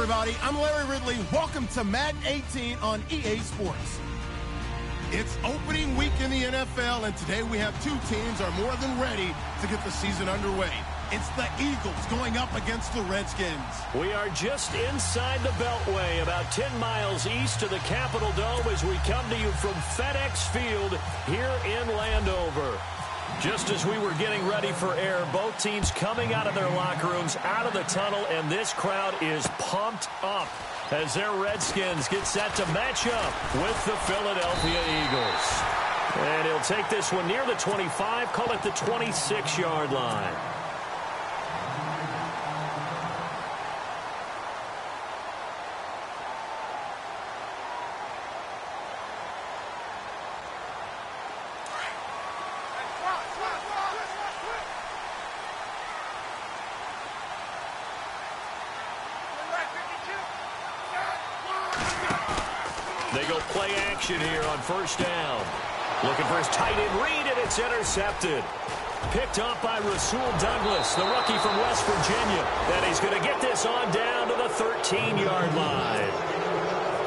everybody. I'm Larry Ridley. Welcome to Madden 18 on EA Sports. It's opening week in the NFL, and today we have two teams are more than ready to get the season underway. It's the Eagles going up against the Redskins. We are just inside the Beltway, about 10 miles east of the Capitol Dome as we come to you from FedEx Field here in Landover. Just as we were getting ready for air, both teams coming out of their locker rooms, out of the tunnel, and this crowd is pumped up as their Redskins get set to match up with the Philadelphia Eagles. And he'll take this one near the 25, call it the 26-yard line. They go play action here on first down. Looking for his tight end read, and it's intercepted. Picked off by Rasul Douglas, the rookie from West Virginia. And he's going to get this on down to the 13-yard line.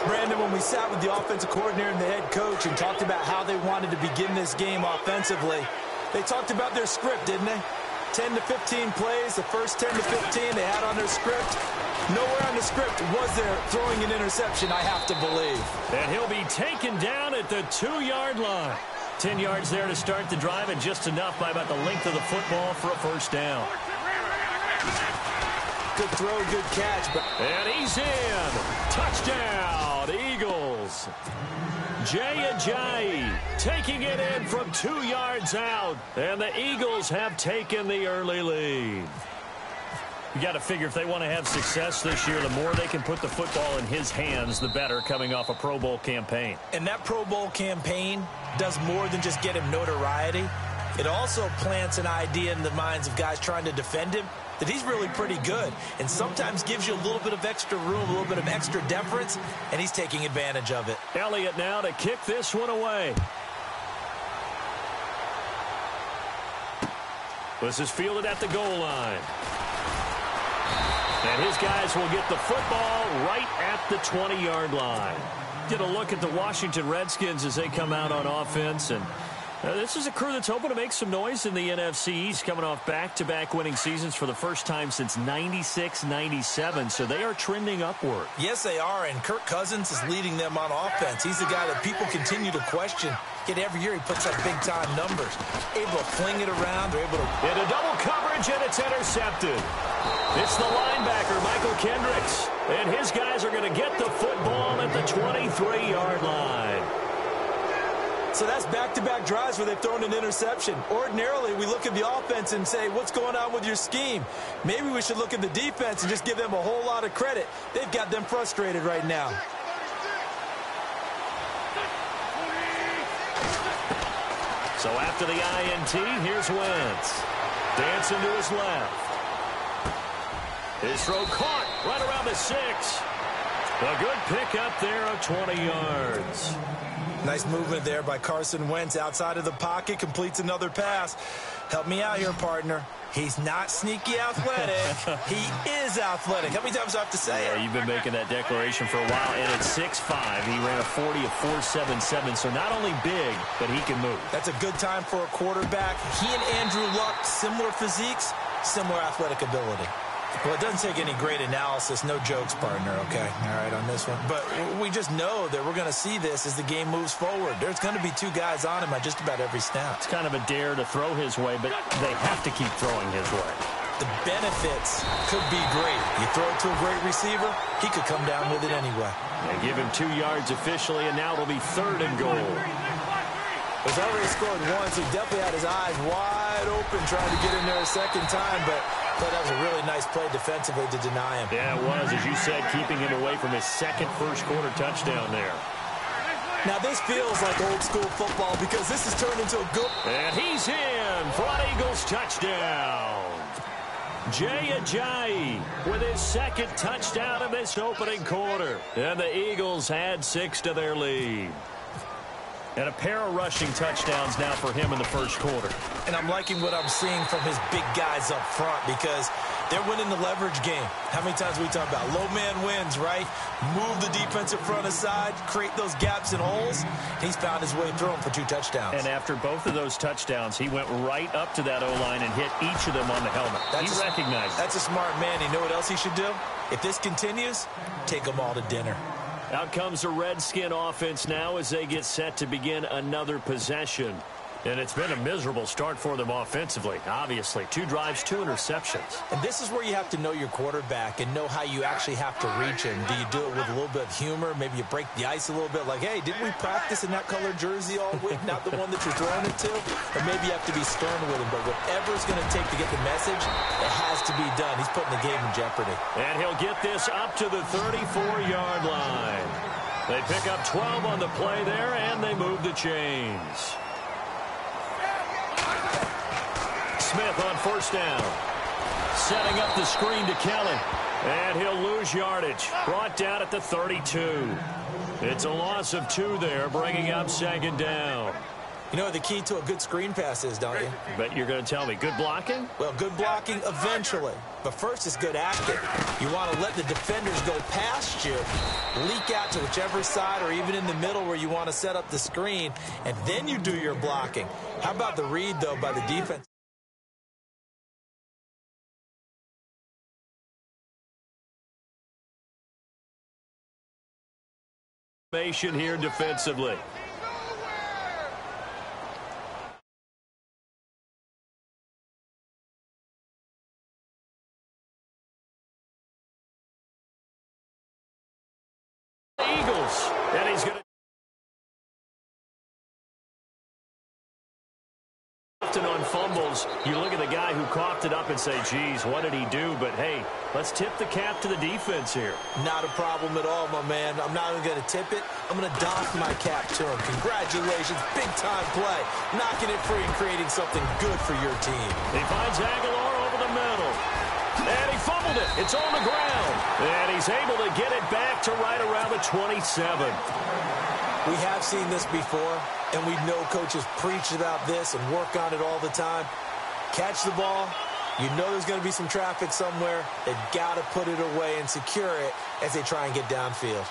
Brandon, when we sat with the offensive coordinator and the head coach and talked about how they wanted to begin this game offensively, they talked about their script, didn't they? 10 to 15 plays, the first 10 to 15 they had on their script. Nowhere on the script was there throwing an interception, I have to believe. And he'll be taken down at the 2-yard line. 10 yards there to start the drive, and just enough by about the length of the football for a first down. Good throw, good catch. And he's in. Touchdown, Eagles. Jay Ajayi taking it in from 2 yards out. And the Eagles have taken the early lead. You got to figure if they want to have success this year, the more they can put the football in his hands, the better, coming off a Pro Bowl campaign. And that Pro Bowl campaign does more than just get him notoriety. It also plants an idea in the minds of guys trying to defend him that he's really pretty good, and sometimes gives you a little bit of extra room, a little bit of extra deference, and he's taking advantage of it. Elliott now to kick this one away. This is fielded at the goal line. And his guys will get the football right at the 20-yard line. Get a look at the Washington Redskins as they come out on offense, and this is a crew that's hoping to make some noise in the NFC East, coming off back-to-back winning seasons for the first time since 96-97, so they are trending upward. Yes, they are, and Kirk Cousins is leading them on offense. He's the guy that people continue to question. Yet every year he puts up big-time numbers. Able to fling it around. They're able to... Into double coverage, and it's intercepted. It's the linebacker, Michael Kendricks, and his guys are going to get the football at the 23-yard line. So that's back-to-back drives where they've thrown an interception. Ordinarily, we look at the offense and say, what's going on with your scheme? Maybe we should look at the defense and just give them a whole lot of credit. They've got them frustrated right now. So after the INT, here's Wentz. Dancing to his left. His throw caught right around the 6. A good pick up there of 20 yards. Nice movement there by Carson Wentz outside of the pocket, completes another pass. Help me out here, partner. He's not sneaky athletic. He is athletic. How many times do I have to say it? You've been making that declaration for a while, and at 6'5", he ran a 40 of 4.77, so not only big, but he can move. That's a good time for a quarterback. He and Andrew Luck, similar physiques, similar athletic ability. Well, it doesn't take any great analysis. No jokes, partner, okay? All right, on this one. But we just know that we're going to see this as the game moves forward. There's going to be two guys on him at just about every snap. It's kind of a dare to throw his way, but they have to keep throwing his way. The benefits could be great. You throw it to a great receiver, he could come down with it anyway. They give him 2 yards officially, and now it'll be 3rd and goal. He's already scored once. He definitely had his eyes wide open trying to get in there a second time, but that was a really nice play defensively to deny him. Yeah, it was, as you said, keeping him away from his second first-quarter touchdown there. Now, this feels like old-school football because this has turned into a good... And he's in for an Eagles touchdown. Jay Ajayi with his second touchdown of this opening quarter. And the Eagles add 6 to their lead. And a pair of rushing touchdowns now for him in the first quarter. And I'm liking what I'm seeing from his big guys up front because They're winning the leverage game. How many times we talk about low man wins, right? Move the defensive front aside, create those gaps and holes. He's found his way through them for 2 touchdowns. And after both of those touchdowns, he went right up to that O-line and hit each of them on the helmet. He recognized it. That's a smart man. You know what else he should do? If this continues, take them all to dinner. Out comes the Redskin offense now as they get set to begin another possession. And it's been a miserable start for them offensively. Obviously, 2 drives, 2 interceptions. And this is where you have to know your quarterback and know how you actually have to reach him. Do you do it with a little bit of humor? Maybe you break the ice a little bit like, hey, didn't we practice in that colored jersey all week, not the one that you're throwing it to? Or maybe you have to be stern with him. But whatever it's going to take to get the message, it has to be done. He's putting the game in jeopardy. And he'll get this up to the 34-yard line. They pick up 12 on the play there, and they move the chains. Smith on first down. Setting up the screen to Kelly. And he'll lose yardage. Brought down at the 32. It's a loss of 2 there, bringing up second down. You know what the key to a good screen pass is, don't you? But you're going to tell me, good blocking? Well, good blocking eventually. But first is good acting. You want to let the defenders go past you, leak out to whichever side or even in the middle where you want to set up the screen, and then you do your blocking. How about the read, though, by the defense? Here defensively. Eagles, and he's going to often on fumbles. You look at the guy who coughed it up and say, geez, what did he do? But hey, let's tip the cap to the defense here. Not a problem at all, my man. I'm not even going to tip it. I'm going to doff my cap to him. Congratulations, big-time play. Knocking it free and creating something good for your team. He finds Aguilar over the middle. And he fumbled it. It's on the ground. And he's able to get it back to right around the 27. We have seen this before, and we know coaches preach about this and work on it all the time. Catch the ball. You know there's going to be some traffic somewhere. They've got to put it away and secure it as they try and get downfield.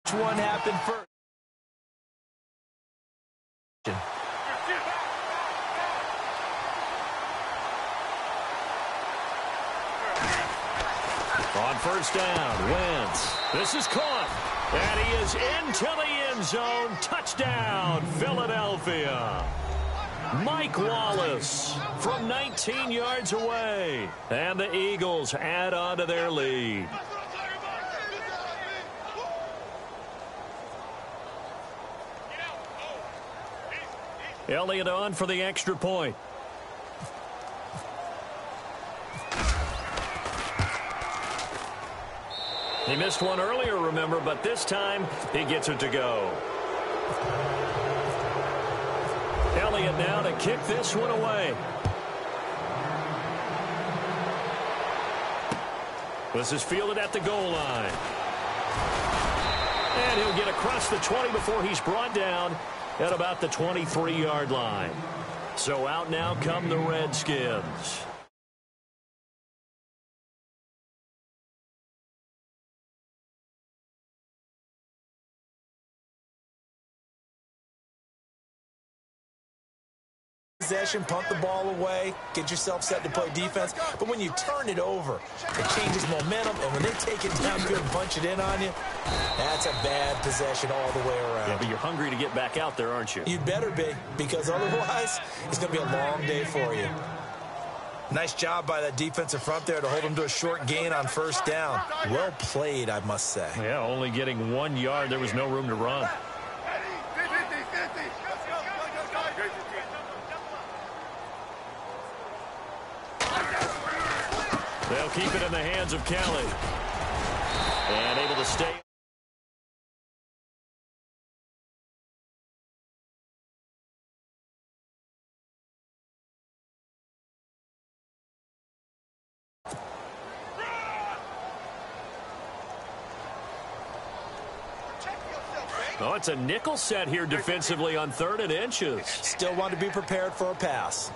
Which one happened first? On first down, Wentz. This is caught. And he is into the end zone. Touchdown, Philadelphia. Mike Wallace from 19 yards away. And the Eagles add on to their lead. Elliott on for the extra point. He missed one earlier, remember, but this time he gets it to go. Elliott now to kick this one away. This is fielded at the goal line. And he'll get across the 20 before he's brought down at about the 23-yard line. So out now come the Redskins. Possession, punt the ball away, get yourself set to play defense. But when you turn it over, it changes momentum, and when they take it down good and punch it in on you, that's a bad possession all the way around. Yeah, but you're hungry to get back out there, aren't you? You'd better be, because otherwise, it's going to be a long day for you. Nice job by that defensive front there to hold them to a short gain on first down. Well played, I must say. Yeah, only getting 1 yard. There was no room to run. They'll keep it in the hands of Kelly. And able to stay. Oh, it's a nickel set here defensively on 3rd and inches. Still want to be prepared for a pass.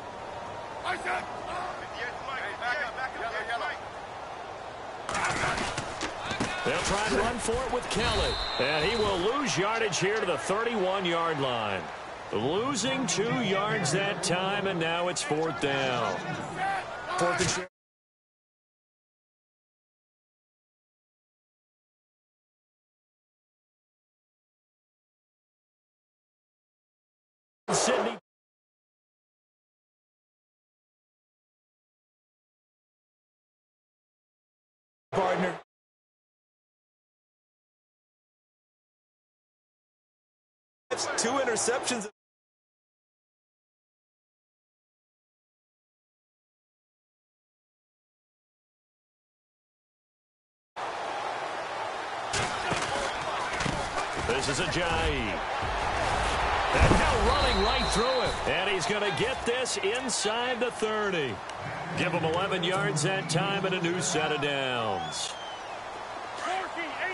They'll try and run for it with Kelly. And he will lose yardage here to the 31-yard line. Losing 2 yards that time, and now it's 4th down. 4th and short. Sydney. Partner. It's 2 interceptions. This is Ajayi. And now running right through it. And he's going to get this inside the 30. Give him 11 yards that time and a new set of downs.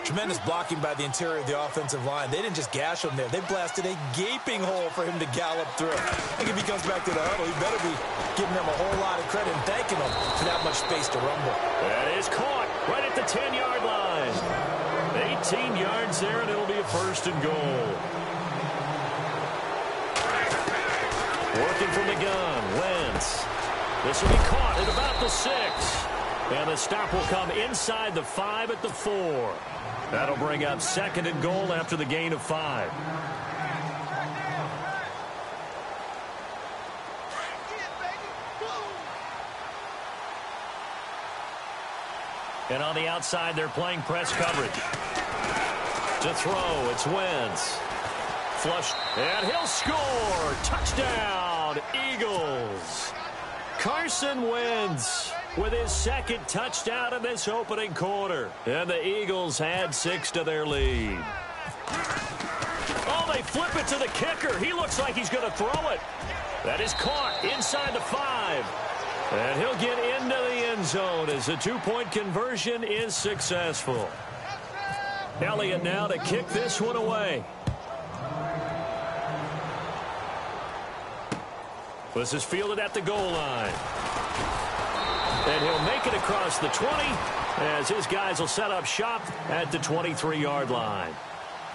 Tremendous blocking by the interior of the offensive line. They didn't just gash him there. They blasted a gaping hole for him to gallop through. I think if he comes back to the huddle, he better be giving them a whole lot of credit and thanking them for that much space to rumble. That is caught right at the 10-yard line. 18 yards there, and it'll be a 1st and goal. Working from the gun, Wentz. This will be caught at about the 6. And the stop will come inside the 5 at the 4. That'll bring up 2nd and goal after the gain of 5. And on the outside, they're playing press coverage. To throw, it's Wentz. Flush, and he'll score. Touchdown, Eagles. Carson Wentz with his 2nd touchdown in this opening quarter. And the Eagles add 6 to their lead. Oh, they flip it to the kicker. He looks like he's going to throw it. That is caught inside the 5. And he'll get into the end zone as the 2-point conversion is successful. Elliott now to kick this one away. This is fielded at the goal line. And he'll make it across the 20 as his guys will set up shop at the 23-yard line.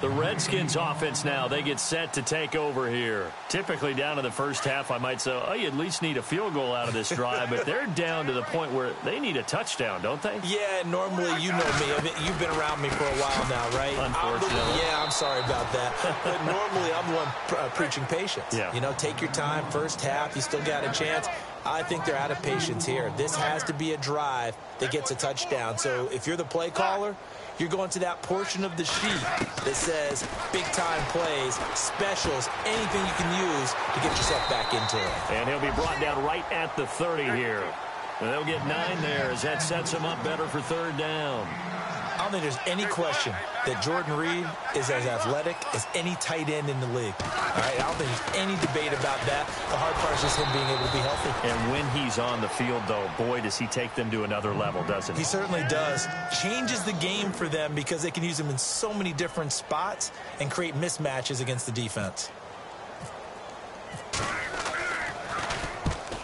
The Redskins offense now, they get set to take over here. Typically down in the first half, I might say, oh, you at least need a field goal out of this drive, but they're down to the point where they need a touchdown, don't they? Yeah, normally, you know me. I mean, you've been around me for a while now, right? Unfortunately. I'm sorry about that. But normally, I'm the one preaching patience. Yeah. You know, take your time. First half, you still got a chance. I think they're out of patience here. This has to be a drive that gets a touchdown. So if you're the play caller, you're going to that portion of the sheet that says big-time plays, specials, anything you can use to get yourself back into it. And he'll be brought down right at the 30 here. And they'll get 9 there as that sets him up better for 3rd down. I don't think there's any question that Jordan Reed is as athletic as any tight end in the league. All right, I don't think there's any debate about that. The hard part is just him being able to be healthy. And when he's on the field, though, boy, does he take them to another level, doesn't he? He certainly does. Changes the game for them because they can use him in so many different spots and create mismatches against the defense.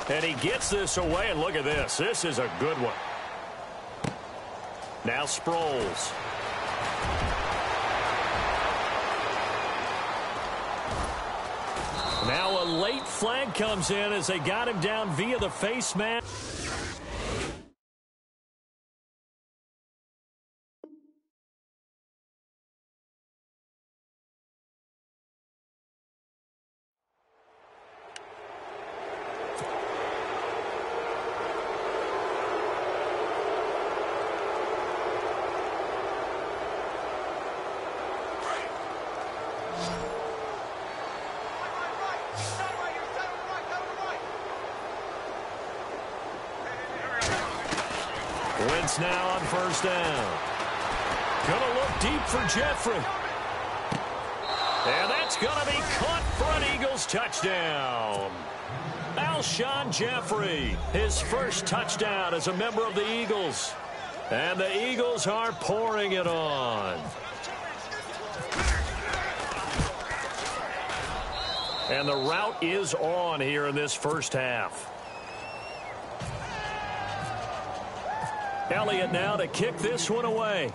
And he gets this away, and look at this. This is a good one. Now Sproles. Now a late flag comes in as they got him down via the face mask. Wentz now on 1st down. Gonna look deep for Jeffrey. And that's gonna be caught for an Eagles touchdown. Alshon Jeffrey, his first touchdown as a member of the Eagles. And the Eagles are pouring it on. And the route is on here in this first half. Elliott now to kick this one away.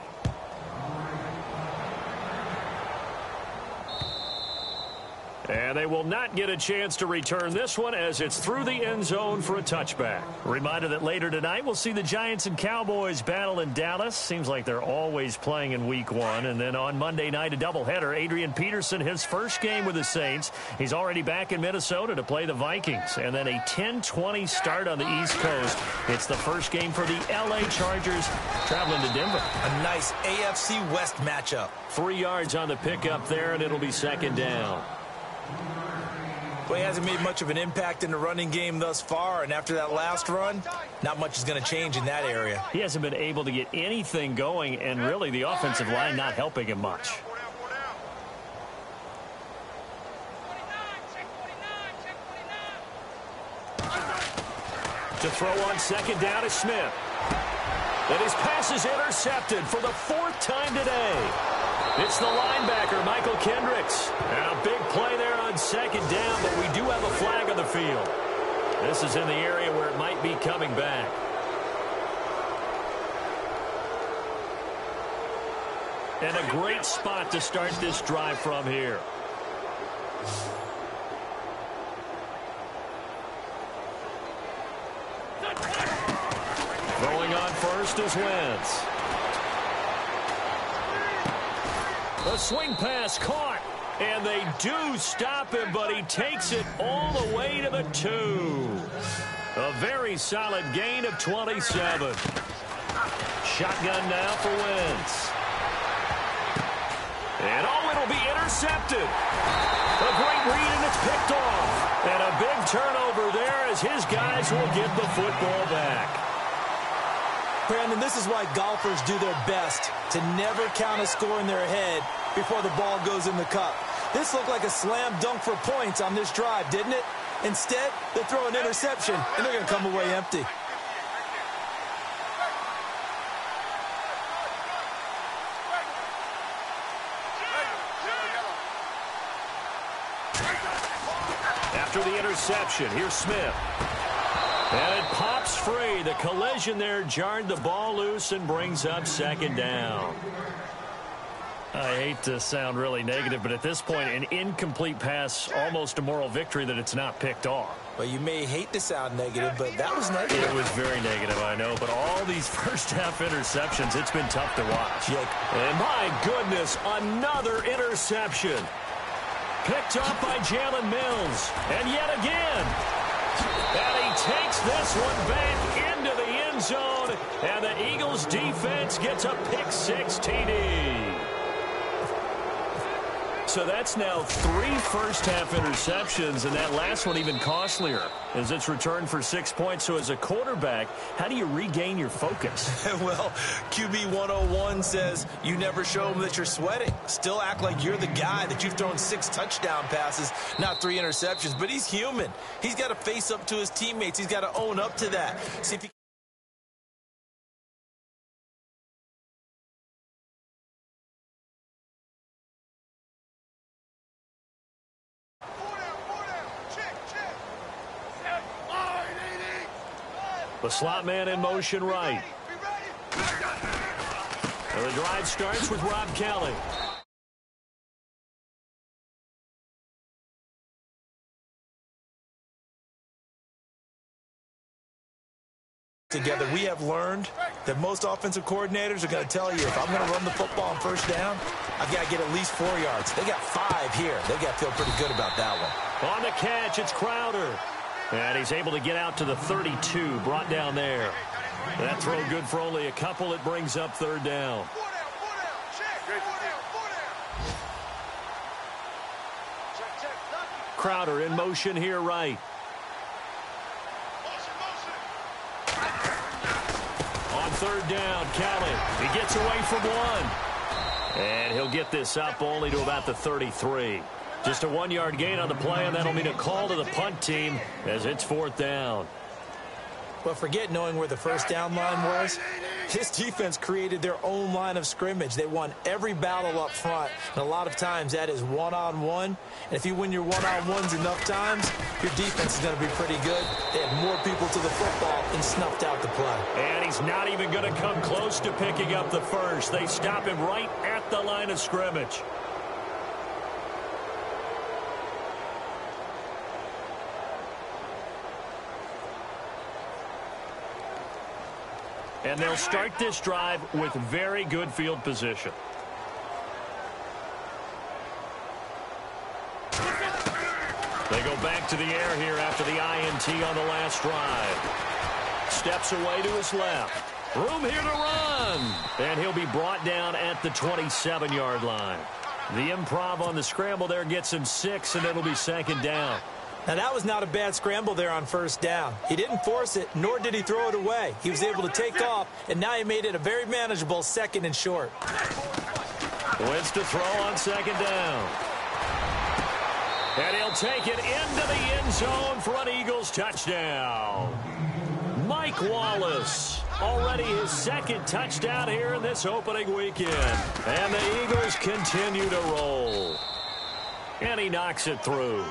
And they will not get a chance to return this one as it's through the end zone for a touchback. Reminder that later tonight we'll see the Giants and Cowboys battle in Dallas. Seems like they're always playing in week 1. And then on Monday night, a doubleheader. Adrian Peterson, his first game with the Saints. He's already back in Minnesota to play the Vikings. And then a 10:20 start on the East Coast. It's the first game for the L.A. Chargers traveling to Denver. A nice AFC West matchup. 3 yards on the pickup there, and it'll be second down. Well, he hasn't made much of an impact in the running game thus far, and after that last run, not much is going to change in that area. He hasn't been able to get anything going, and really the offensive line not helping him much. To throw on second down is Smith. And his pass is intercepted for the 4th time today. It's the linebacker, Michael Kendricks. And a big play there on second down, but we do have a flag on the field. This is in the area where it might be coming back. And a great spot to start this drive from here. Throwing on first is Wentz. A swing pass caught, and they do stop him, but he takes it all the way to the 2. A very solid gain of 27. Shotgun now for Wentz. And it'll be intercepted. A great read, and it's picked off. And a big turnover there as his guys will get the football back. Brandon, this is why golfers do their best to never count a score in their head before the ball goes in the cup. This looked like a slam dunk for points on this drive, didn't it? Instead, they throw an interception, and they're going to come away empty. After the interception, here's Smith. And it pops free. The collision there jarred the ball loose and brings up second down. I hate to sound really negative, but at this point, an incomplete pass, almost a moral victory that it's not picked off. Well, you may hate to sound negative, but that was negative. It was very negative, I know. But all these first-half interceptions, it's been tough to watch. And my goodness, another interception. Picked off by Jalen Mills. And yet again. And he takes this one back into the end zone. And the Eagles defense gets a pick-6 TD. So that's now 3 first-half interceptions, and that last one even costlier as it's returned for 6 points. So as a quarterback, how do you regain your focus? Well, QB 101 says you never show them that you're sweating. Still act like you're the guy, that you've thrown 6 touchdown passes, not 3 interceptions. But he's human. He's got to face up to his teammates. He's got to own up to that. See if he The slot man in motion right. And the drive starts with Rob Kelly. together. We have learned that most offensive coordinators are going to tell you, if I'm going to run the football on first down, I've got to get at least 4 yards. They got 5 here. They got to feel pretty good about that one. On the catch, it's Crowder. And he's able to get out to the 32, brought down there. That throw good for only a couple. It brings up third down. Crowder in motion here right. On third down, Kelly. He gets away from one. And he'll get this up only to about the 33. Just a 1-yard gain on the play, and that'll mean a call to the punt team as it's fourth down. Well, forget knowing where the first down line was. This defense created their own line of scrimmage. They won every battle up front, and a lot of times that is one-on-one. And if you win your one-on-ones enough times, your defense is going to be pretty good. They had more people to the football and snuffed out the play. And he's not even going to come close to picking up the first. They stop him right at the line of scrimmage. And they'll start this drive with very good field position. They go back to the air here after the INT on the last drive. Steps away to his left. Room here to run. And he'll be brought down at the 27-yard line. The improv on the scramble there gets him 6, and it'll be second down. Now, that was not a bad scramble there on first down. He didn't force it, nor did he throw it away. He was able to take off, and now he made it a very manageable second and short. Wins to throw on second down. And he'll take it into the end zone for an Eagles touchdown. Mike Wallace, already his second touchdown here in this opening weekend. And the Eagles continue to roll. And he knocks it through.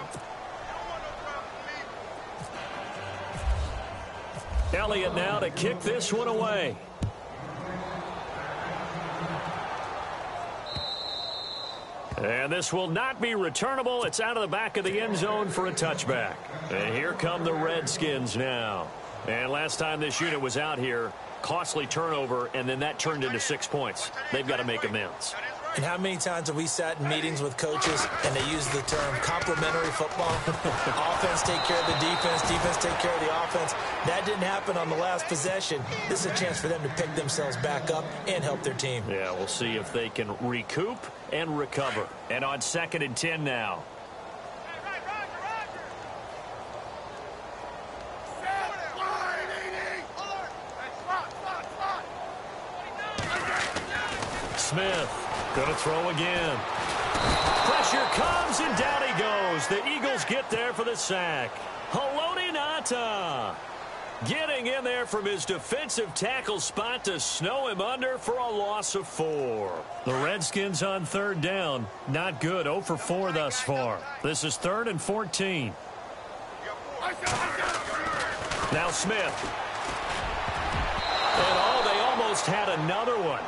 Elliott now to kick this one away. And this will not be returnable. It's out of the back of the end zone for a touchback. And here come the Redskins now. And last time this unit was out here, costly turnover, and then that turned into 6 points. They've got to make amends. And how many times have we sat in meetings with coaches and they use the term complementary football? Offense take care of the defense, defense take care of the offense. That didn't happen on the last possession. This is a chance for them to pick themselves back up and help their team. Yeah, we'll see if they can recoup and recover. And on 2nd and 10 now. Smith. Going to throw again. Pressure comes, and down he goes. The Eagles get there for the sack. Haloti Ngata getting in there from his defensive tackle spot to snow him under for a loss of 4. The Redskins on third down. Not good. 0 for 4 thus far. This is 3rd and 14. Now Smith. And they almost had another one.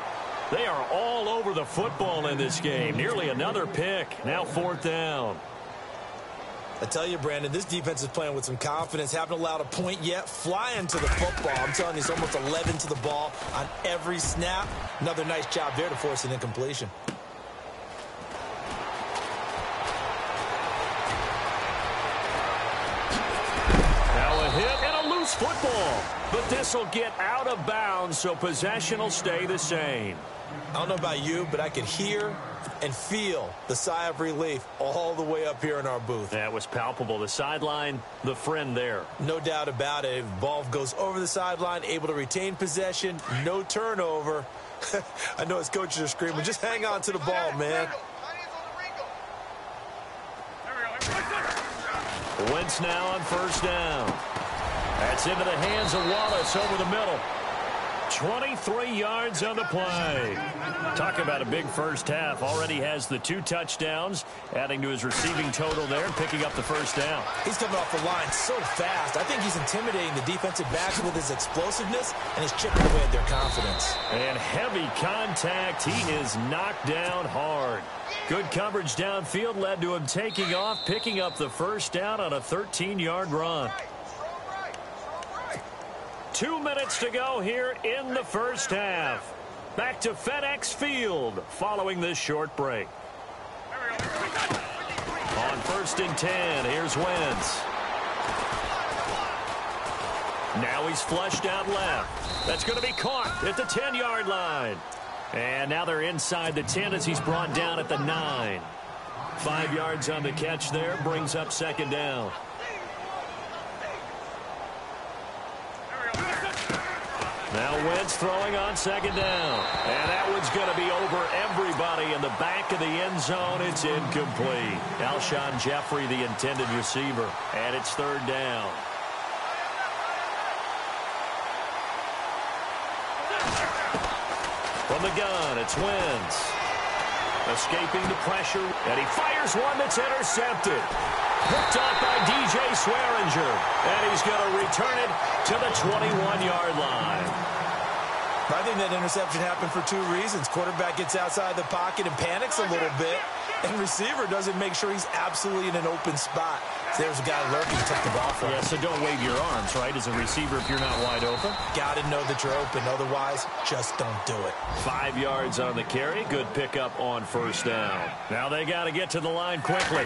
They are all over the football in this game. Nearly another pick. Now 4th down. I tell you, Brandon, this defense is playing with some confidence. Haven't allowed a point yet. Flying to the football. I'm telling you, it's almost 11 to the ball on every snap. Another nice job there to force an incompletion. Now a hit and a loose football. But this will get out of bounds, so possession will stay the same. I don't know about you, but I could hear and feel the sigh of relief all the way up here in our booth. That was palpable. The sideline, the friend there. No doubt about it. Ball goes over the sideline, able to retain possession, no turnover. I know his coaches are screaming, just hang on to the ball, man. Wentz now on first down. That's into the hands of Wallace over the middle. 23 yards on the play. Talk about a big first half. Already has the 2 touchdowns, adding to his receiving total there and picking up the first down. He's coming off the line so fast. I think he's intimidating the defensive backs with his explosiveness, and he's chipping away at their confidence. And heavy contact. He is knocked down hard. Good coverage downfield led to him taking off, picking up the first down on a 13-yard run. 2 minutes to go here in the first half. Back to FedEx Field following this short break. On 1st and 10, here's Wentz. Now he's flushed out left. That's going to be caught at the 10-yard line. And now they're inside the 10 as he's brought down at the 9. 5 yards on the catch there, brings up second down. Now Wentz throwing on second down. And that one's going to be over everybody in the back of the end zone. It's incomplete. Alshon Jeffrey, the intended receiver. And it's 3rd down. From the gun, it's Wentz. Escaping the pressure, and he fires one that's intercepted. Picked up by DJ Swearinger, and he's going to return it to the 21-yard line. I think that interception happened for two reasons. Quarterback gets outside the pocket and panics a little bit, and receiver doesn't make sure he's absolutely in an open spot. So there's a guy lurking, took the ball from him. Yeah, so don't wave your arms, right, as a receiver if you're not wide open. Got to know that you're open. Otherwise, just don't do it. 5 yards on the carry. Good pickup on first down. Now they got to get to the line quickly.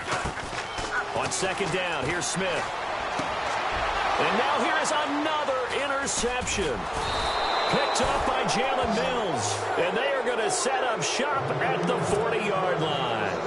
On second down, here's Smith. And now here is another interception. Picked up by Jalen Mills. And they are going to set up shop at the 40-yard line.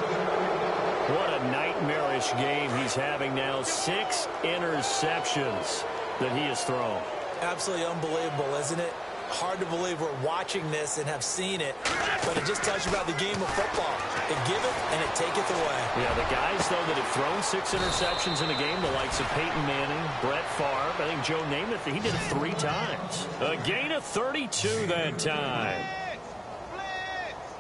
What a nightmarish game he's having now. 6 interceptions that he has thrown. Absolutely unbelievable, isn't it? Hard to believe we're watching this and have seen it, but it just tells you about the game of football. It give it and it take it away. Yeah, the guys, though, that have thrown 6 interceptions in a game, the likes of Peyton Manning, Brett Favre, I think Joe Namath, he did it 3 times. A gain of 32 that time.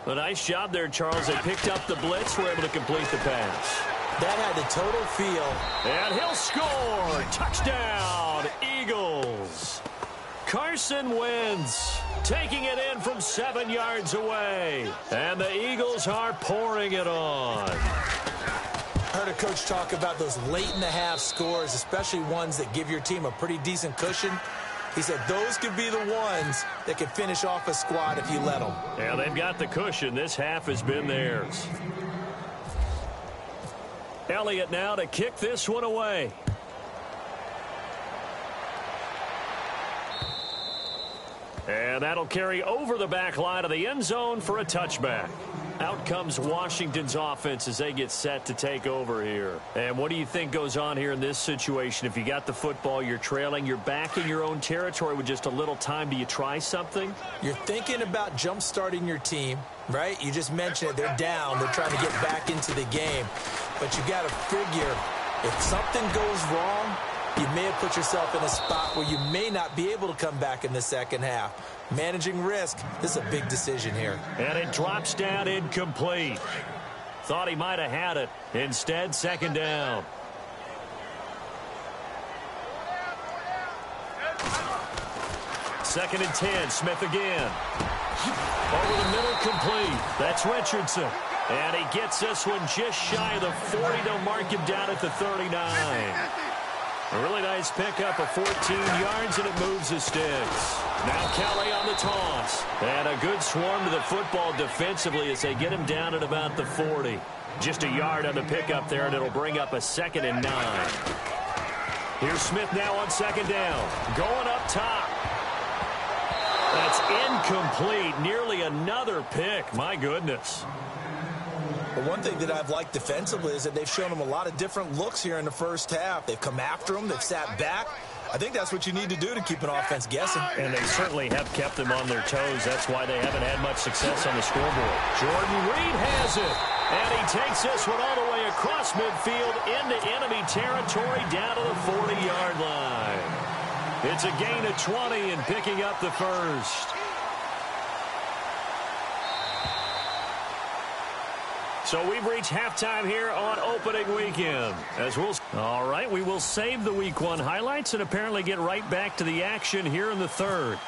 A nice job there, Charles. They picked up the blitz, were able to complete the pass. That had the total feel. And he'll score. Touchdown, Eagles. Carson Wentz taking it in from 7 yards away. And the Eagles are pouring it on. Heard a coach talk about those late-in-the-half scores, especially ones that give your team a pretty decent cushion. He said those could be the ones that could finish off a squad if you let them. Yeah, they've got the cushion. This half has been theirs. Elliott now to kick this one away. And that'll carry over the back line of the end zone for a touchback. Out comes Washington's offense as they get set to take over here. And what do you think goes on here in this situation? If you got the football, you're trailing, you're back in your own territory with just a little time. Do you try something? You're thinking about jump-starting your team, right? You just mentioned it. They're down. They're trying to get back into the game. But you got to figure if something goes wrong, you may have put yourself in a spot where you may not be able to come back in the second half. Managing risk, this is a big decision here. And it drops down incomplete. Thought he might have had it. Instead, second down. Second and 10, Smith again. Over the middle, complete. That's Richardson. And he gets this one just shy of the 40. They'll mark him down at the 39. A really nice pickup of 14 yards, and it moves the sticks. Now Kelly on the toss. And a good swarm to the football defensively as they get him down at about the 40. Just a yard on the pickup there, and it'll bring up a 2nd and 9. Here's Smith now on second down. Going up top. That's incomplete. Nearly another pick. My goodness. But one thing that I've liked defensively is that they've shown them a lot of different looks here in the first half. They've come after them. They've sat back. I think that's what you need to do to keep an offense guessing. And they certainly have kept them on their toes. That's why they haven't had much success on the scoreboard. Jordan Reed has it. And he takes this one all the way across midfield into enemy territory down to the 40-yard line. It's a gain of 20 and picking up the first. So we've reached halftime here on opening weekend. All right, we will save the Week 1 highlights and apparently get right back to the action here in the third.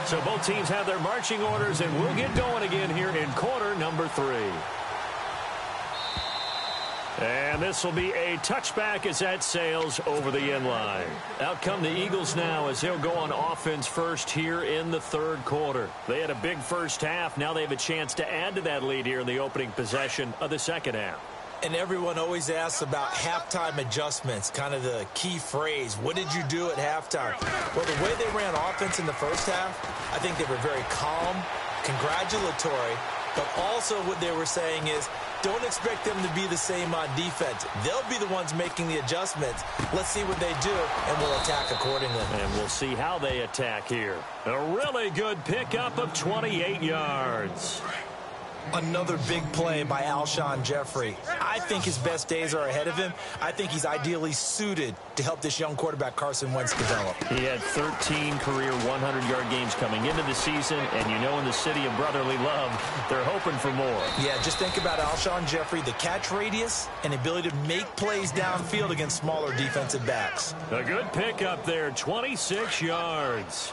So both teams have their marching orders, and we'll get going again here in quarter number 3. And this will be a touchback as that sails over the end line. Out come the Eagles now as they'll go on offense first here in the third quarter. They had a big first half. Now they have a chance to add to that lead here in the opening possession of the second half. And everyone always asks about halftime adjustments, kind of the key phrase. What did you do at halftime? Well, the way they ran offense in the first half, I think they were very calm, congratulatory, but also what they were saying is, don't expect them to be the same on defense. They'll be the ones making the adjustments. Let's see what they do, and we'll attack accordingly. And we'll see how they attack here. A really good pickup of 28 yards. Another big play by Alshon Jeffrey. I think his best days are ahead of him. I think he's ideally suited to help this young quarterback Carson Wentz develop. He had 13 career 100-yard games coming into the season, and you know in the city of brotherly love, they're hoping for more. Yeah, just think about Alshon Jeffrey, the catch radius and ability to make plays downfield against smaller defensive backs. A good pick up there, 26 yards.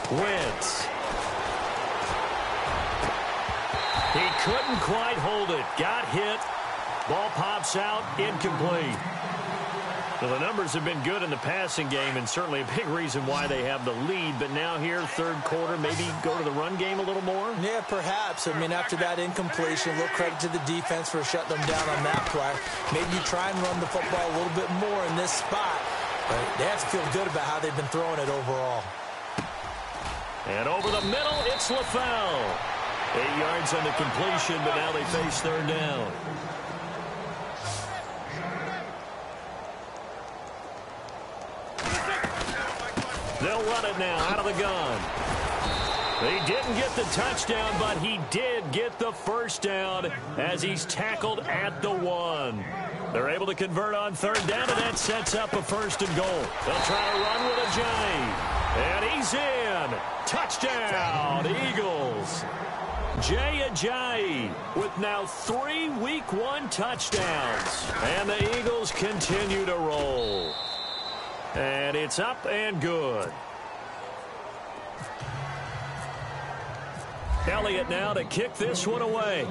Wentz. He couldn't quite hold it. Got hit. Ball pops out. Incomplete. Well, the numbers have been good in the passing game, and certainly a big reason why they have the lead. But now here, third quarter, maybe go to the run game a little more? Yeah, perhaps. I mean, after that incompletion, a little credit to the defense for shutting them down on that play. Maybe you try and run the football a little bit more in this spot. But they have to feel good about how they've been throwing it overall. And over the middle, it's LaFell. 8 yards on the completion, but now they face third down. They'll run it now out of the gun. He didn't get the touchdown, but he did get the first down as he's tackled at the 1. They're able to convert on third down, and that sets up a 1st and goal. They'll try to run with Ajayi. And he's in. Touchdown, Eagles. Jay Ajayi with now 3 Week 1 touchdowns. And the Eagles continue to roll. And it's up and good. Elliott now to kick this one away.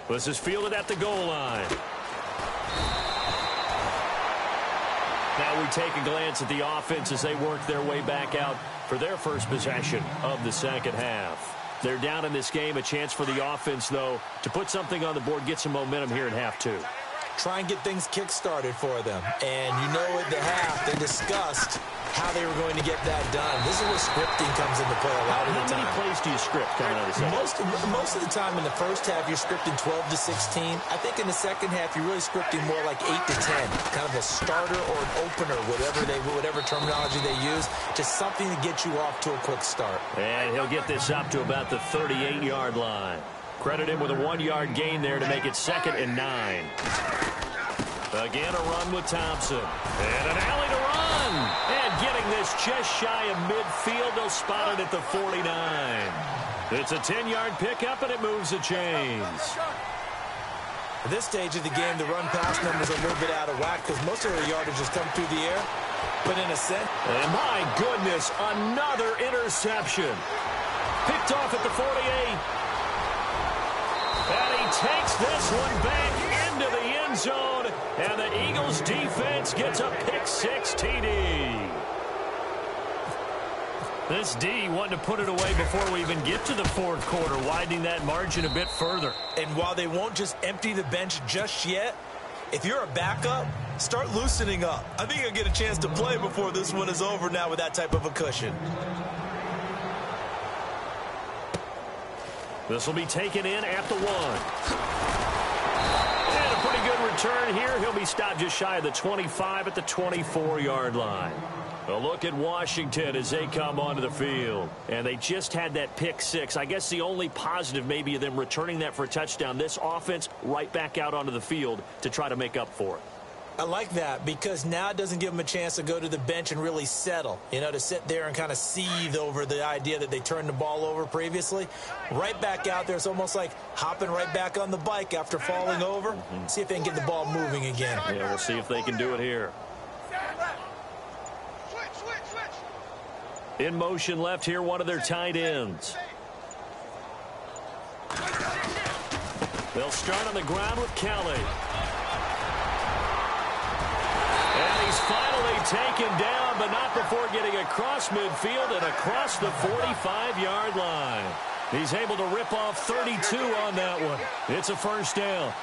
This is fielded at the goal line. Now we take a glance at the offense as they work their way back out for their first possession of the second half. They're down in this game. A chance for the offense, though, to put something on the board, get some momentum here in half 2. Try and get things kick-started for them. And you know at the half, they discussed how they were going to get that done. This is where scripting comes into play a lot of the time. How many plays do you script coming out of the second? Most of the time in the first half, you're scripting 12 to 16. I think in the second half, you're really scripting more like 8 to 10. Kind of a starter or an opener, whatever terminology they use. Just something to get you off to a quick start. And he'll get this up to about the 38-yard line. Credit him with a 1-yard gain there to make it 2nd and 9. Again, a run with Thompson. And an alley to run. And getting this just shy of midfield. They'll spot it at the 49. It's a 10-yard pickup, and it moves the chains. At this stage of the game, the run-pass numbers are a little bit out of whack because most of their yardage has come through the air. But in a sense... And my goodness, another interception. Picked off at the 48. And he takes this one back into the end zone. And the Eagles defense gets a pick-6 TD. This D wanting to put it away before we even get to the fourth quarter, widening that margin a bit further. And while they won't just empty the bench just yet, if you're a backup, start loosening up. I think you'll get a chance to play before this one is over now with that type of a cushion. This will be taken in at the 1. And a pretty good return here. He'll be stopped just shy of the 25 at the 24-yard line. A look at Washington as they come onto the field. And they just had that pick-6. I guess the only positive maybe of them returning that for a touchdown. This offense right back out onto the field to try to make up for it. I like that because now it doesn't give them a chance to go to the bench and really settle, to sit there and kind of seethe over the idea that they turned the ball over previously. Right back out there, it's almost like hopping right back on the bike after falling over. See if they can get the ball moving again. Yeah, we'll see if they can do it here. In motion left here, one of their tight ends. They'll start on the ground with Kelly. And he's finally taken down, but not before getting across midfield and across the 45-yard line. He's able to rip off 32 on that one. It's a first down.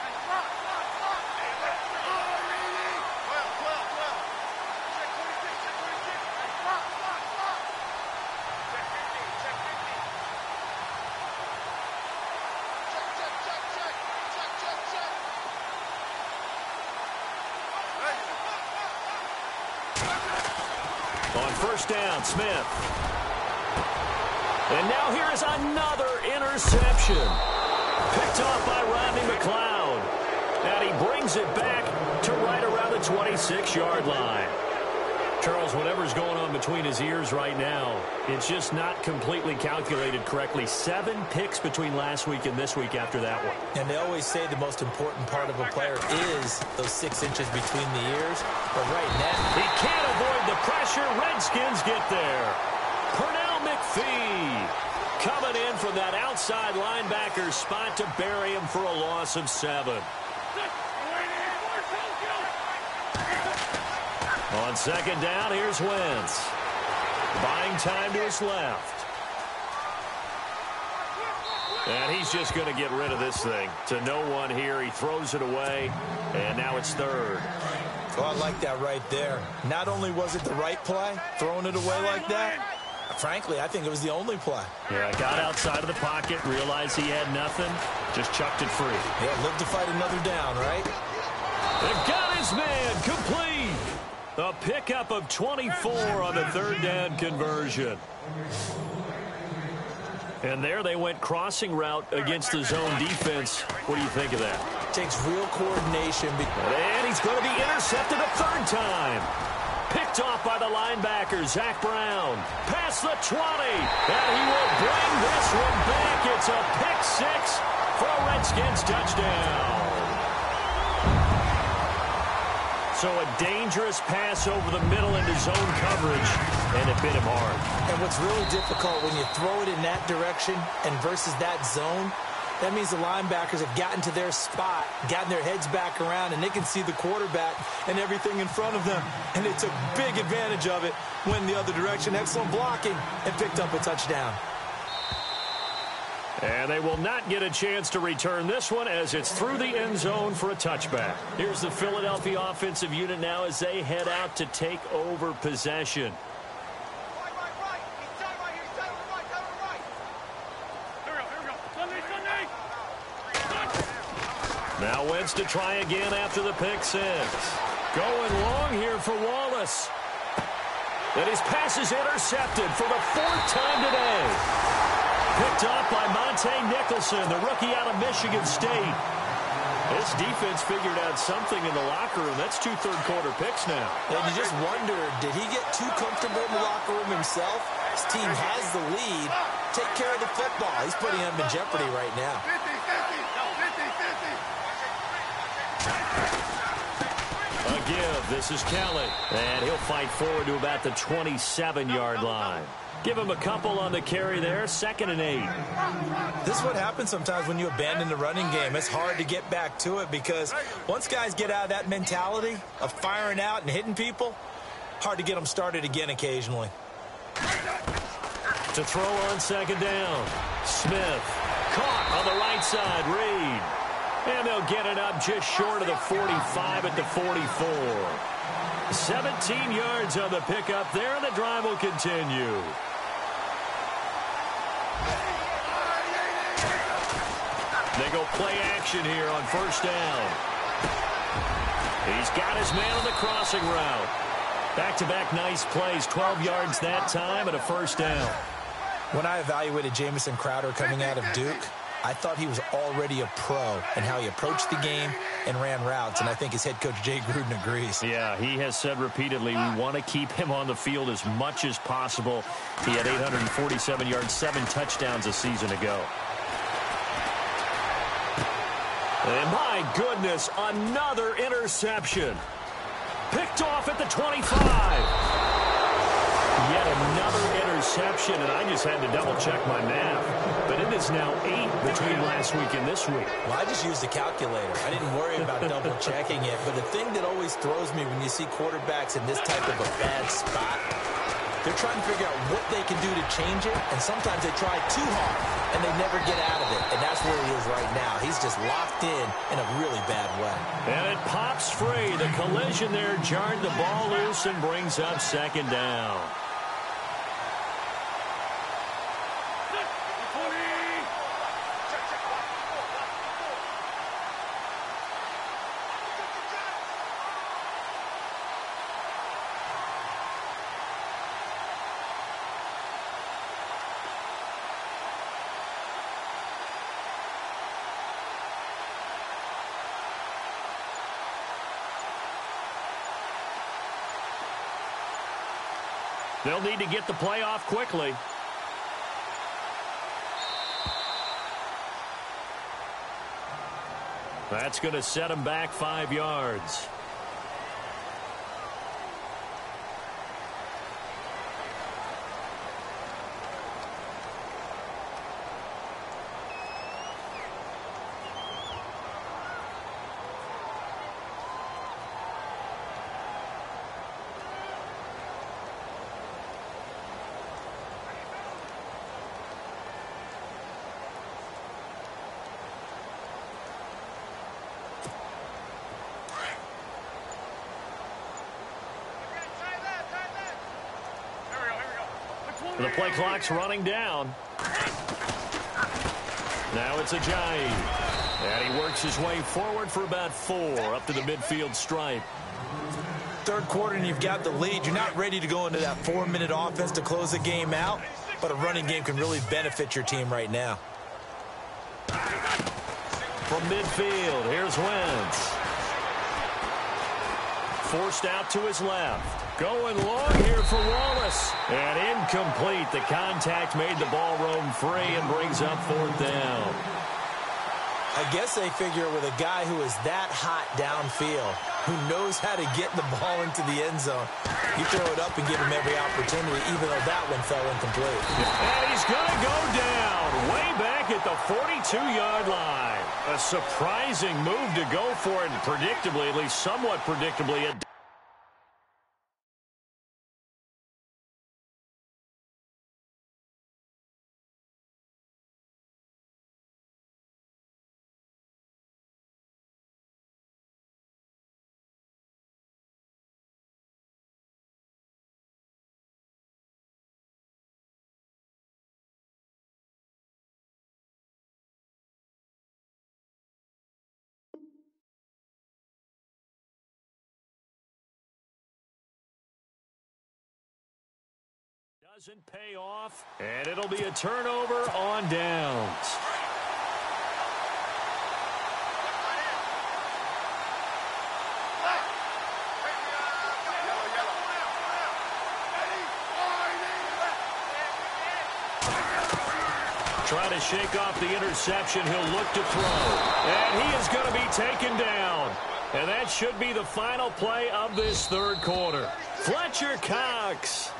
On first down, Smith. And now here is another interception. Picked off by Rodney McLeod. And he brings it back to right around the 26-yard line. Charles, whatever's going on between his ears right now, it's just not completely calculated correctly. 7 picks between last week and this week after that one. And they always say the most important part of a player is those 6 inches between the ears. But right now, he can't avoid the pressure. Redskins get there. Pernell McPhee coming in from that outside linebacker spot to bury him for a loss of 7. On second down, here's Wentz. Buying time to his left. And he's just going to get rid of this thing. To no one here. He throws it away. And now it's third. Oh, I like that right there. Not only was it the right play, throwing it away like that, frankly, I think it was the only play. Yeah, got outside of the pocket, realized he had nothing, just chucked it free. Yeah, live to fight another down, right? They got his man complete. A pickup of 24 on the third down conversion. And there they went crossing route against the zone defense. What do you think of that? Takes real coordination. And he's going to be intercepted a third time. Picked off by the linebacker, Zach Brown. Past the 20. And he will bring this one back. It's a pick 6 for a Redskins touchdown. So a dangerous pass over the middle into zone coverage, and it bit him hard. And what's really difficult when you throw it in that direction and versus that zone, that means the linebackers have gotten to their spot, gotten their heads back around, and they can see the quarterback and everything in front of them. And they took big advantage of it, went the other direction, excellent blocking, and picked up a touchdown. And they will not get a chance to return this one as it's through the end zone for a touchback. Here's the Philadelphia offensive unit now as they head out to take over possession. Now Wentz to try again after the pick 6. Going long here for Wallace. And his pass is intercepted for the 4th time today. Picked off by Monte Nicholson, the rookie out of Michigan State. This defense figured out something in the locker room. That's 2 third-quarter picks now. And you just wonder, did he get too comfortable in the locker room himself? His team has the lead. Take care of the football. He's putting them in jeopardy right now. A give. This is Kelly. And he'll fight forward to about the 27-yard line. Give him a couple on the carry there. 2nd and 8. This is what happens sometimes when you abandon the running game. It's hard to get back to it because once guys get out of that mentality of firing out and hitting people, hard to get them started again occasionally. To throw on 2nd down. Smith caught on the right side. Reed. And they'll get it up just short of the 45 at the 44. 17 yards on the pickup there, and the drive will continue. They go play action here on first down. He's got his man on the crossing route. Back-to-back nice plays, 12 yards that time and a first down. When I evaluated Jamison Crowder coming out of Duke, I thought he was already a pro in how he approached the game and ran routes, and I think his head coach Jay Gruden agrees. Yeah, he has said repeatedly we want to keep him on the field as much as possible. He had 847 yards, 7 touchdowns a season ago. And my goodness, another interception. Picked off at the 25. Yet another interception, and I just had to double-check my math. But it is now 8 between last week and this week. Well, I just used the calculator. I didn't worry about double-checking it. But the thing that always throws me when you see quarterbacks in this type of a bad spot, they're trying to figure out what they can do to change it, and sometimes they try too hard, and they never get out of it. And that's where he is right now. He's just locked in a really bad way. And it pops free. The collision there jarred the ball loose and brings up 2nd down. They'll need to get the play off quickly. That's going to set him back 5 yards. The play clock's running down. Now it's Ajayi. And he works his way forward for about 4 up to the midfield stripe. Third quarter and you've got the lead. You're not ready to go into that 4-minute offense to close the game out, but a running game can really benefit your team right now. From midfield, here's Wentz. Forced out to his left. Going long here for Wallace. And incomplete. The contact made the ball roam free and brings up 4th down. I guess they figure with a guy who is that hot downfield, who knows how to get the ball into the end zone, you throw it up and give him every opportunity, even though that one fell incomplete. And he's going to go down way back at the 42-yard line. A surprising move to go for it, and predictably, at least somewhat predictably, it doesn't pay off, and it'll be a turnover on downs. Try to shake off the interception. He'll look to throw. And he is going to be taken down. And that should be the final play of this third quarter. Fletcher Cox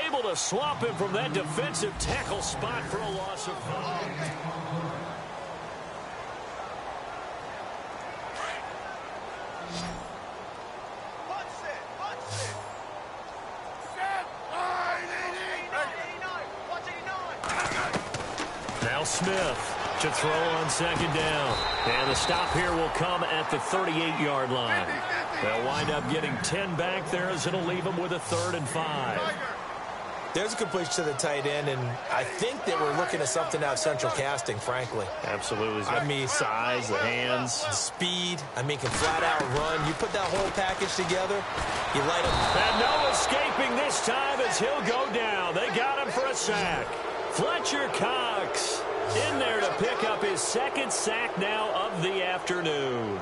able to swap him from that defensive tackle spot for a loss of 5. Now Smith to throw on 2nd down. And the stop here will come at the 38-yard line. They'll wind up getting 10 back there as it'll leave them with a 3rd and 5. There's a completion to the tight end, and I think that we're looking at something out of central casting, frankly. Absolutely. I mean, size, the hands. Speed. I mean, can flat out run. You put that whole package together, you light up. And no escaping this time as he'll go down. They got him for a sack. Fletcher Cox in there to pick up his 2nd sack now of the afternoon.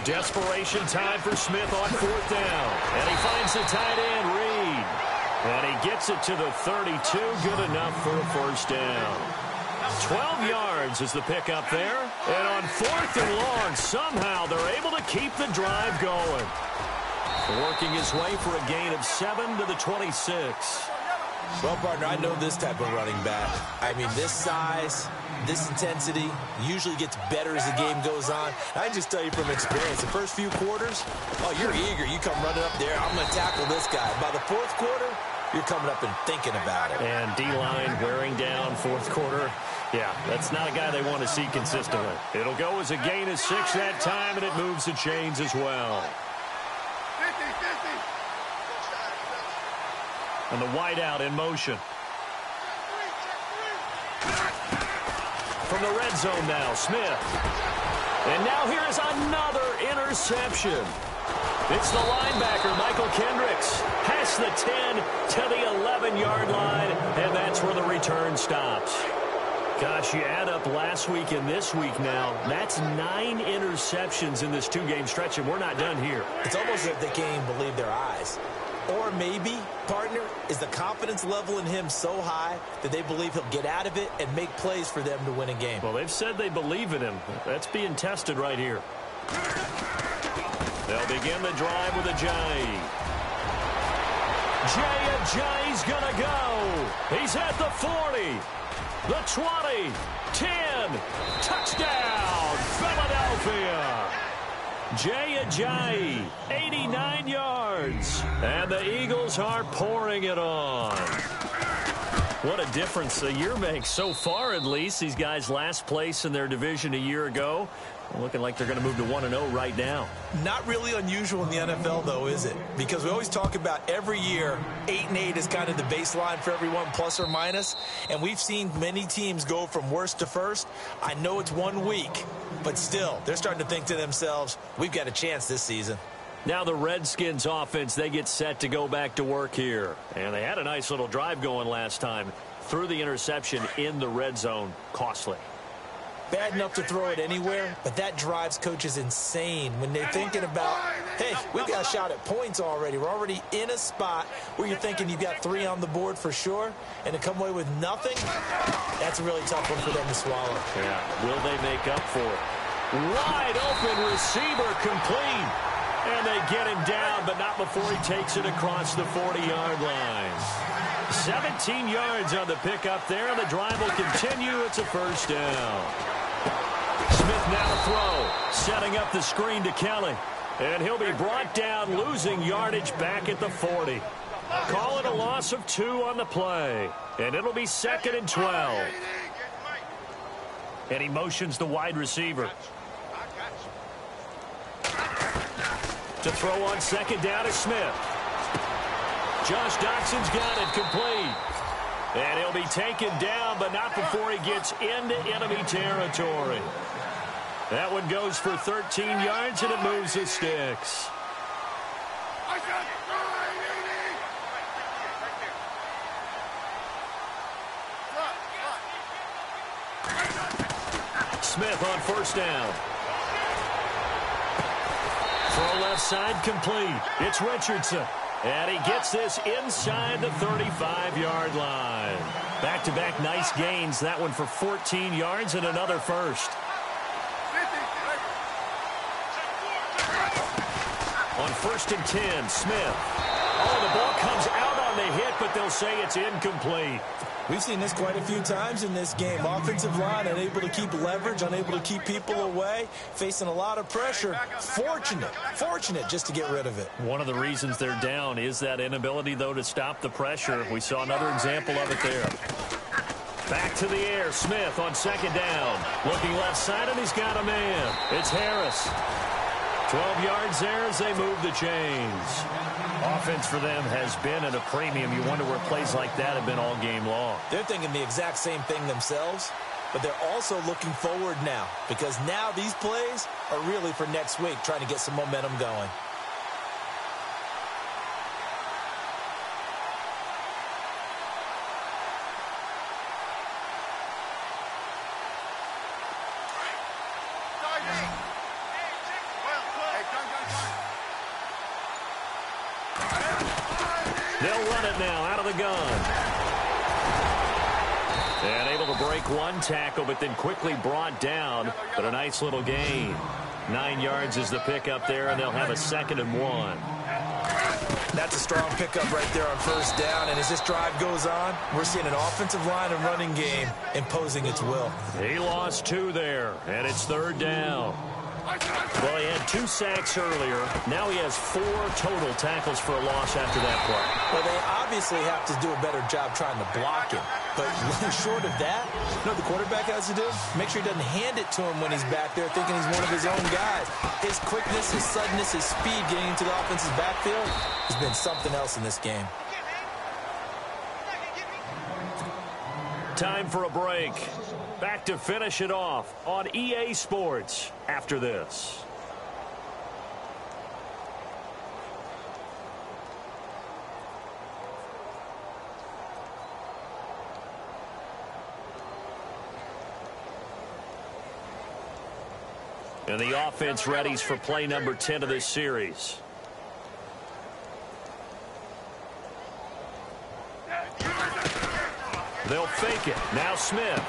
Desperation time for Smith on 4th down. And he finds the tight end, Reed. And he gets it to the 32. Good enough for a 1st down. 12 yards is the pickup there. And on 4th and long, somehow they're able to keep the drive going. Working his way for a gain of 7 to the 26. Well, partner, I know this type of running back. I mean, this size, this intensity usually gets better as the game goes on. I just tell you from experience, the first few quarters, oh, you're eager. You come running up there. I'm going to tackle this guy. By the 4th quarter, you're coming up and thinking about it. And D-line wearing down 4th quarter. Yeah, that's not a guy they want to see consistently. It'll go as a gain of 6 that time, and it moves the chains as well. And the wideout in motion. From the red zone now, Smith. And now here is another interception. It's the linebacker, Michael Kendricks. Past the 10 to the 11-yard line, and that's where the return stops. Gosh, you add up last week and this week now, that's 9 interceptions in this 2-game stretch, and we're not done here. It's almost as if they can't even believe their eyes. Or maybe, partner, is the confidence level in him so high that they believe he'll get out of it and make plays for them to win a game. Well, they've said they believe in him. That's being tested right here. They'll begin the drive with Ajayi. Ajayi's going to go. He's at the 40, the 20, 10. Touchdown, Philadelphia. Ajayi, 89 yards. And the Eagles are pouring it on. What a difference a year makes so far, at least. These guys last place in their division a year ago. Looking like they're going to move to 1-0 right now. Not really unusual in the NFL, though, is it? Because we always talk about every year, 8-8 is kind of the baseline for everyone, plus or minus. And we've seen many teams go from worst to first. I know it's 1 week, but still, they're starting to think to themselves, we've got a chance this season. Now the Redskins offense, they get set to go back to work here. And they had a nice little drive going last time. Threw the interception in the red zone. Costly. Bad enough to throw it anywhere, but that drives coaches insane when they're thinking about, hey, we've got a shot at points already. We're already in a spot where you're thinking you've got 3 on the board for sure, and to come away with nothing, that's a really tough one for them to swallow. Yeah, will they make up for it? Wide open receiver complete. And they get him down, but not before he takes it across the 40-yard line. 17 yards on the pickup there, and the drive will continue. It's a first down. Smith now throw, setting up the screen to Kelly. And he'll be brought down, losing yardage back at the 40. Call it a loss of 2 on the play. And it'll be 2nd and 12. And he motions the wide receiver. To throw on 2nd down is Smith. Josh Doxson's got it complete. And he'll be taken down, but not before he gets into enemy territory. That one goes for 13 yards, and it moves the sticks. Smith on 1st down. Throw left side complete. It's Richardson. And he gets this inside the 35-yard line. Back-to-back nice gains. That one for 14 yards and another first. On 1st and 10, Smith. Oh, the ball comes out on the hit, but they'll say it's incomplete. We've seen this quite a few times in this game. Offensive line unable to keep leverage, unable to keep people away, facing a lot of pressure. Fortunate just to get rid of it. One of the reasons they're down is that inability, though, to stop the pressure. We saw another example of it there. Back to the air. Smith on 2nd down. Looking left side, and he's got a man. It's Harris. 12 yards there as they move the chains. Offense for them has been at a premium. You wonder where plays like that have been all game long. They're thinking the exact same thing themselves, but they're also looking forward now because now these plays are really for next week, trying to get some momentum going. They'll run it now out of the gun. And able to break one tackle, but then quickly brought down. But a nice little gain. 9 yards is the pickup there, and they'll have a 2nd and 1. That's a strong pickup right there on 1st down. And as this drive goes on, we're seeing an offensive line and running game imposing its will. He lost 2 there, and it's 3rd down. Well, he had 2 sacks earlier. Now he has 4 total tackles for a loss after that play. Well, they obviously have to do a better job trying to block him. But short of that, you know what the quarterback has to do? Make sure he doesn't hand it to him when he's back there thinking he's one of his own guys. His quickness, his suddenness, his speed getting into the offense's backfield has been something else in this game. Time for a break. Back to finish it off on EA Sports after this. And the offense readies for play number 10 of this series. They'll fake it. Now Smith.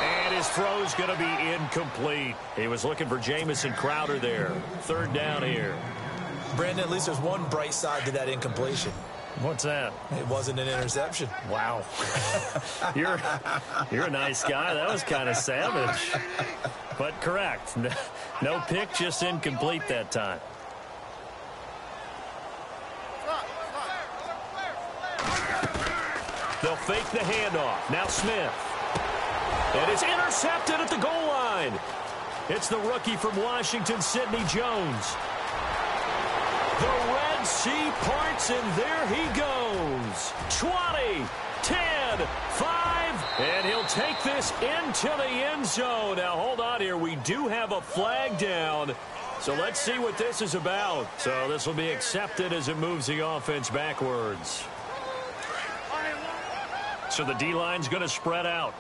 And his throw's going to be incomplete. He was looking for Jamison Crowder there. Third down here. Brandon, at least there's one bright side to that incompletion. What's that? It wasn't an interception. Wow. You're a nice guy. That was kind of savage. But correct. No pick, just incomplete that time. They'll fake the handoff. Now Smith. And it's intercepted at the goal line. It's the rookie from Washington, Sidney Jones. The Red Sea parts, and there he goes. 20, 10, 5, and he'll take this into the end zone. Now, hold on here. We do have a flag down, so let's see what this is about. So this will be accepted as it moves the offense backwards. So the D-line's going to spread out.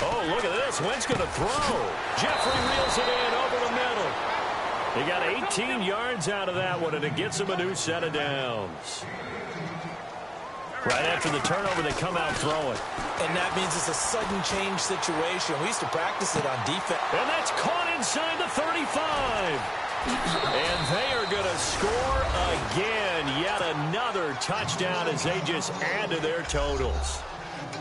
Oh, look at this. Wentz going to throw. Jeffrey reels it in over the middle. He got 18 yards out of that one, and it gets him a new set of downs. Right after the turnover, they come out throwing. And that means it's a sudden change situation. We used to practice it on defense. And that's caught inside the 35. And they are going to score again. Yet another touchdown as they just add to their totals.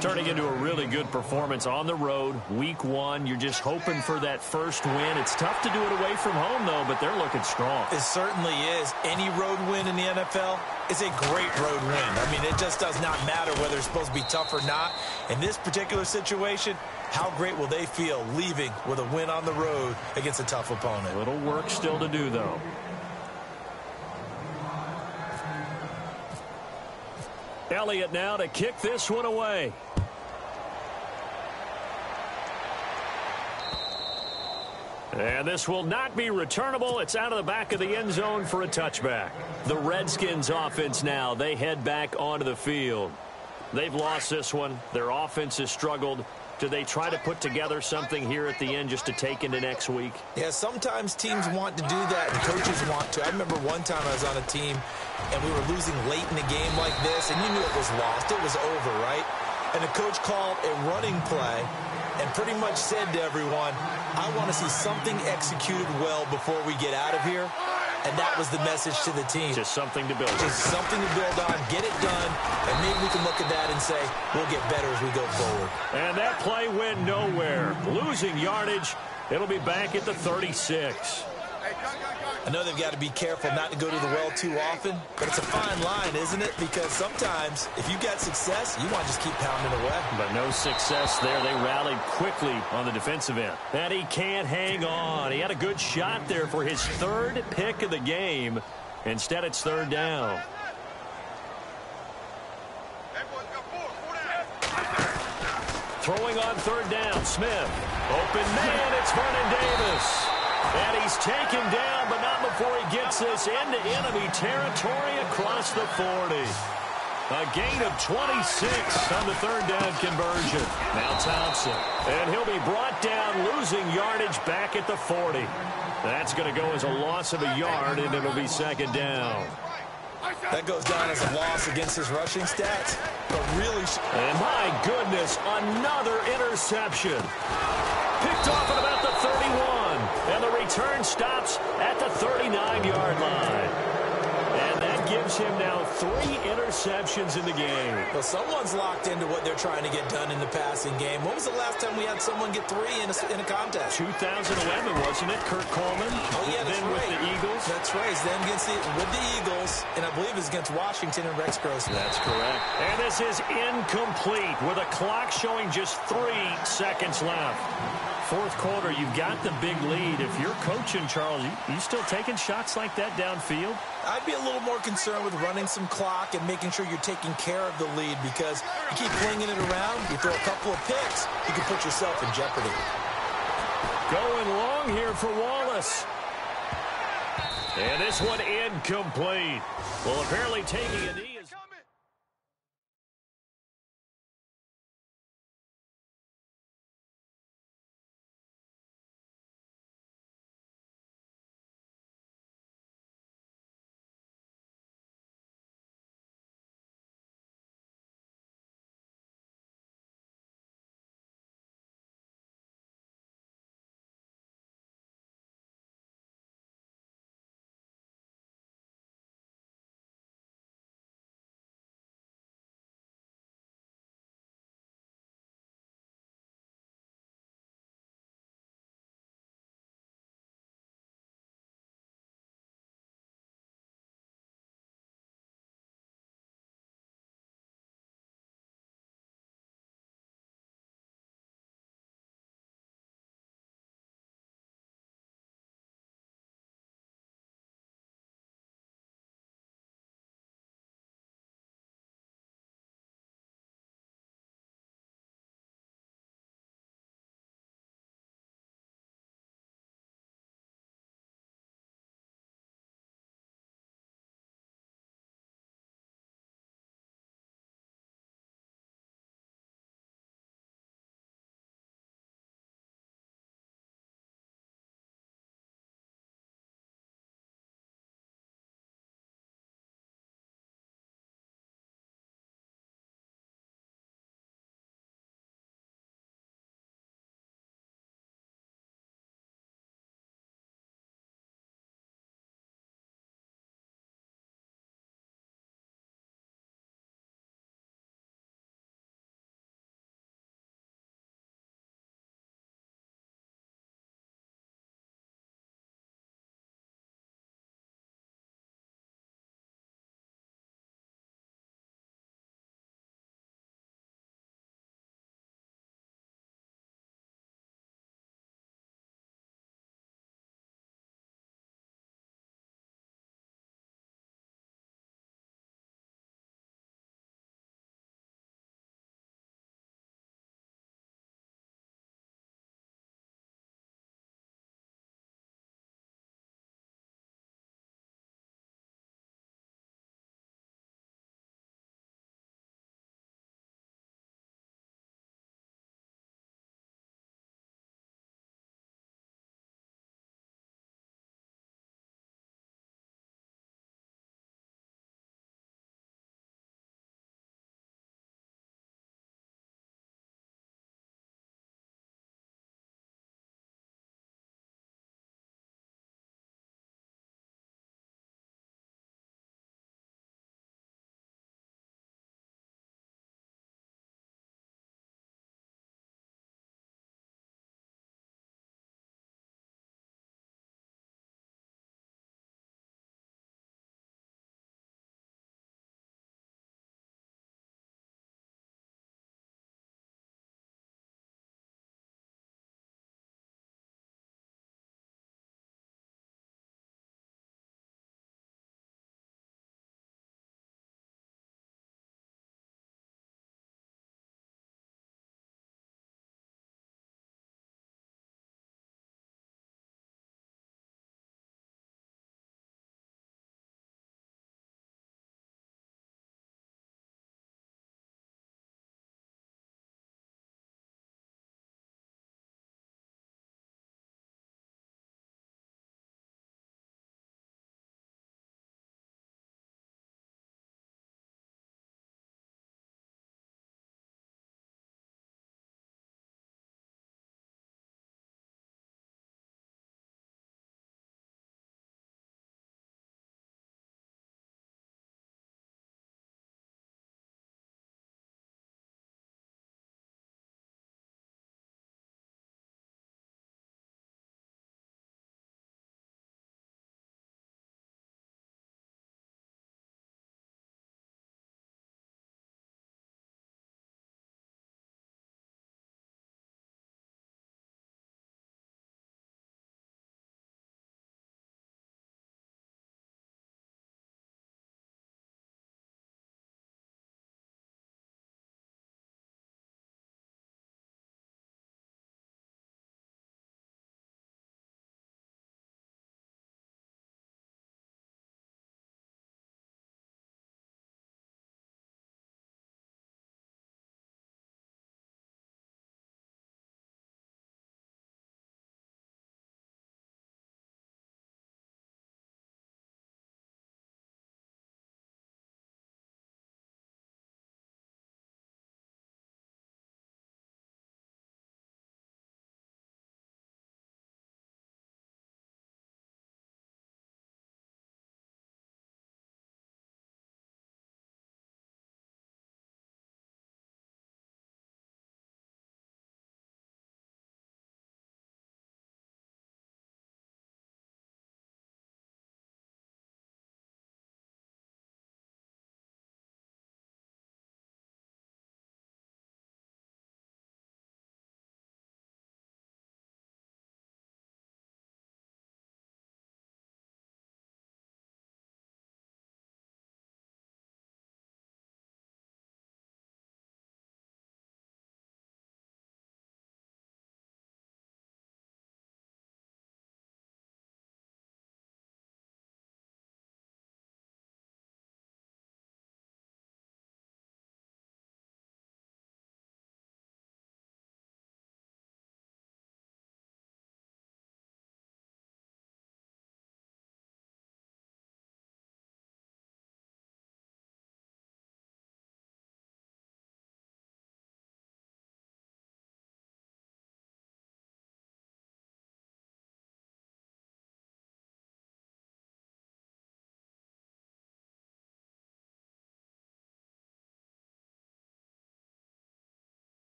Turning into a really good performance on the road. Week 1, you're just hoping for that first win. It's tough to do it away from home, though, but they're looking strong. It certainly is. Any road win in the NFL is a great road win. I mean, it just does not matter whether it's supposed to be tough or not. In this particular situation, how great will they feel leaving with a win on the road against a tough opponent? A little work still to do, though. Elliott now to kick this one away. And this will not be returnable. It's out of the back of the end zone for a touchback. The Redskins offense now, they head back onto the field. They've lost this one. Their offense has struggled. Do they try to put together something here at the end just to take into next week? Yeah, sometimes teams want to do that and coaches want to. I remember one time I was on a team and we were losing late in a game like this, and you knew it was lost. It was over, right? And the coach called a running play and pretty much said to everyone, I want to see something executed well before we get out of here. And that was the message to the team. Just something to build on. Just something to build on, get it done, and maybe we can look at that and say, we'll get better as we go forward. And that play went nowhere. Losing yardage, it'll be back at the 36. I know they've got to be careful not to go to the well too often, but it's a fine line, isn't it? Because sometimes, if you got success, you want to just keep pounding away. But no success there. They rallied quickly on the defensive end. And he can't hang on. He had a good shot there for his third pick of the game. Instead, it's third down. Throwing on third down, Smith. Open man, it's Vernon Davis. And he's taken down, but not before he gets this into enemy territory across the 40. A gain of 26 on the third down conversion. Now Thompson. And he'll be brought down, losing yardage back at the 40. That's going to go as a loss of a yard, and it'll be second down. That goes down as a loss against his rushing stats, but really... And my goodness, another interception. Picked off at about the 31. And the return stops at the 39-yard line. And that gives him now 3 interceptions in the game. Well, someone's locked into what they're trying to get done in the passing game. When was the last time we had someone get 3 in a contest? 2011, wasn't it? Kurt Coleman. Oh, yeah, that's then right. With the Eagles. That's right. Then with the Eagles, and I believe it's against Washington and Rex Grossman. That's correct. And this is incomplete with a clock showing just 3 seconds left. Fourth quarter, you've got the big lead. If you're coaching, Charles, you still taking shots like that downfield? I'd be a little more concerned with running some clock and making sure you're taking care of the lead, because you keep flinging it around, you throw a couple of picks, you can put yourself in jeopardy. Going long here for Wallace. And this one incomplete. Well, apparently taking a knee.